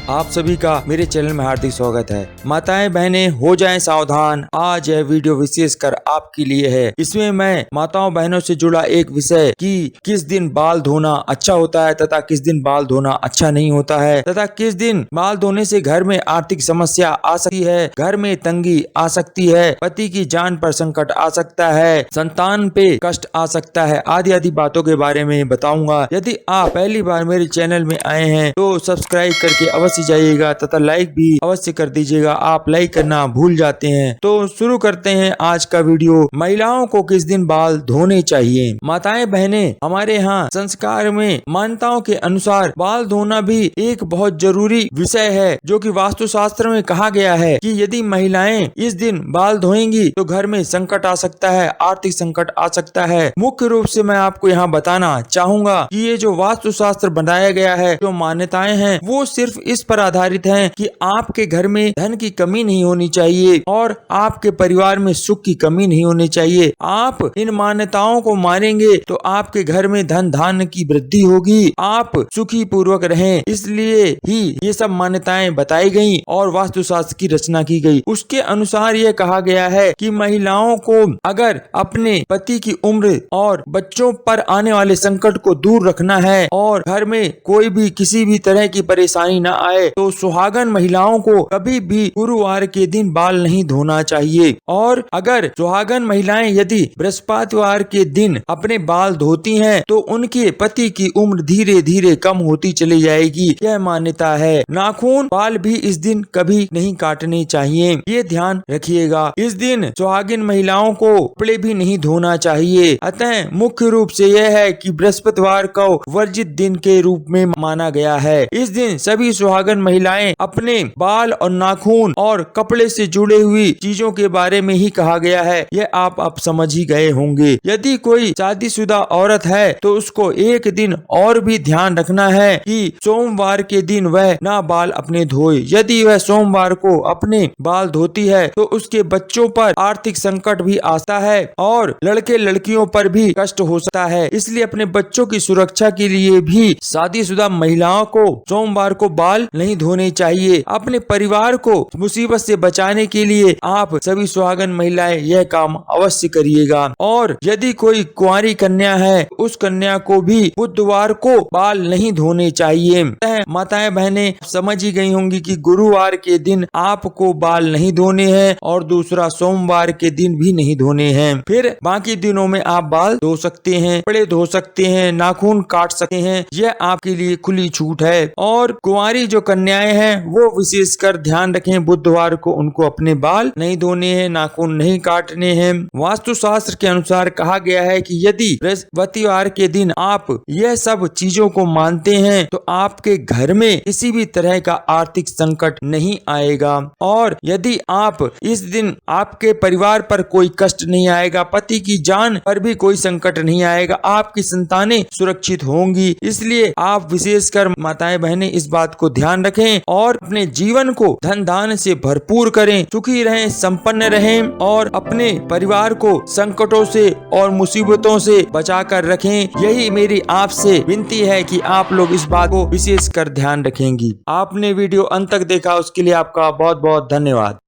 आप सभी का मेरे चैनल में हार्दिक स्वागत है। माताएं बहनें हो जाएं सावधान, आज यह वीडियो विशेष कर आपके लिए है। इसमें मैं माताओं बहनों से जुड़ा एक विषय कि किस दिन बाल धोना अच्छा होता है तथा किस दिन बाल धोना अच्छा नहीं होता है, तथा किस दिन बाल धोने से घर में आर्थिक समस्या आ सकती है, घर में तंगी आ सकती है, पति की जान पर संकट आ सकता है, संतान पे कष्ट आ सकता है, आदि आदि बातों के बारे में बताऊंगा। यदि आप पहली बार मेरे चैनल में आए हैं तो सब्सक्राइब करके अवश्य जाइएगा तथा लाइक भी अवश्य कर दीजिएगा। आप लाइक करना भूल जाते हैं। तो शुरू करते हैं आज का वीडियो। महिलाओं को किस दिन बाल धोने चाहिए। माताएं बहनें, हमारे यहाँ संस्कार में मान्यताओं के अनुसार बाल धोना भी एक बहुत जरूरी विषय है, जो कि वास्तुशास्त्र में कहा गया है कि यदि महिलाएं इस दिन बाल धोएंगी तो घर में संकट आ सकता है, आर्थिक संकट आ सकता है। मुख्य रूप से मैं आपको यहाँ बताना चाहूंगा कि ये जो वास्तुशास्त्र बनाया गया है, जो मान्यताएं हैं, वो सिर्फ इस पर आधारित हैं कि आपके घर में धन की कमी नहीं होनी चाहिए और आपके परिवार में सुख की कमी नहीं होनी चाहिए। आप इन मान्यताओं को मानेंगे तो आपके घर में धन धान्य की वृद्धि होगी, आप सुखी पूर्वक रहें। इसलिए ही ये सब मान्यताएं बताई गई और वास्तुशास्त्र की रचना की गई। उसके अनुसार यह कहा गया है कि महिलाओं को अगर अपने पति की उम्र और बच्चों पर आने वाले संकट को दूर रखना है और घर में कोई भी किसी भी तरह की परेशानी न आए तो सुहागन महिलाओं को कभी भी गुरुवार के दिन बाल नहीं धोना चाहिए। और अगर सुहागन महिलाएं यदि बृहस्पतिवार के दिन अपने बाल धोती हैं तो उनके पति की उम्र धीरे धीरे कम होती चली जाएगी, यह मान्यता है। नाखून बाल भी इस दिन कभी नहीं काटने चाहिए, ये ध्यान रखिएगा। इस दिन सुहागिन महिलाओं को कपड़े भी नहीं धोना चाहिए। अतः मुख्य रूप से यह है कि बृहस्पतिवार को वर्जित दिन के रूप में माना गया है। इस दिन सभी सुहागन महिलाएं अपने बाल और नाखून और कपड़े से जुड़े हुई चीजों के बारे में ही कहा गया है, यह आप समझ ही गए होंगे। यदि कोई शादीशुदा औरत है तो उसको एक दिन और भी ध्यान रखना है कि सोमवार के दिन वह ना बाल अपने धोए। यदि वह सोमवार को अपने बाल धोती है तो उसके बच्चों पर आर्थिक संकट भी आता है और लड़के लड़कियों पर भी कष्ट हो सकता है। इसलिए अपने बच्चों की सुरक्षा के लिए भी शादीशुदा महिलाओं को सोमवार को बाल नहीं धोने चाहिए। अपने परिवार को मुसीबत से बचाने के लिए आप सभी सुहागन महिलाएं यह काम अवश्य करिएगा। और यदि कोई कुंवारी कन्या है उस कन्या को भी बुधवार को बाल नहीं धोने चाहिए। माताएं बहनें समझ ही गई होंगी कि गुरुवार के दिन आपको बाल नहीं धोने हैं और दूसरा सोमवार के दिन भी नहीं धोने हैं। फिर बाकी दिनों में आप बाल धो सकते हैं, कपड़े धो सकते हैं, नाखून काट सकते हैं, यह आपके लिए खुली छूट है। और कुंवारी जो कन्याएं हैं वो विशेषकर ध्यान रखें, बुधवार को उनको अपने बाल नहीं धोने हैं, नाखून नहीं काटने हैं। वास्तुशास्त्र के अनुसार कहा गया है कि यदि बृहस्पतिवार के दिन आप यह सब चीजों को मानते हैं तो आपके घर में किसी भी तरह का आर्थिक संकट नहीं आएगा। और यदि आप इस दिन आपके परिवार पर कोई कष्ट नहीं आएगा, पति की जान पर भी कोई संकट नहीं आएगा, आपकी संतानें सुरक्षित होंगी। इसलिए आप विशेषकर माताएं बहनें इस बात को ध्यान रखें और अपने जीवन को धन धान्य से भरपूर करें, सुखी रहें, संपन्न रहें और अपने परिवार को संकटों से और मुसीबतों से बचा कर रखें। यही मेरी आपसे विनती है कि आप लोग इस बात को विशेष कर ध्यान रखेंगी। आपने वीडियो अंत तक देखा उसके लिए आपका बहुत बहुत धन्यवाद।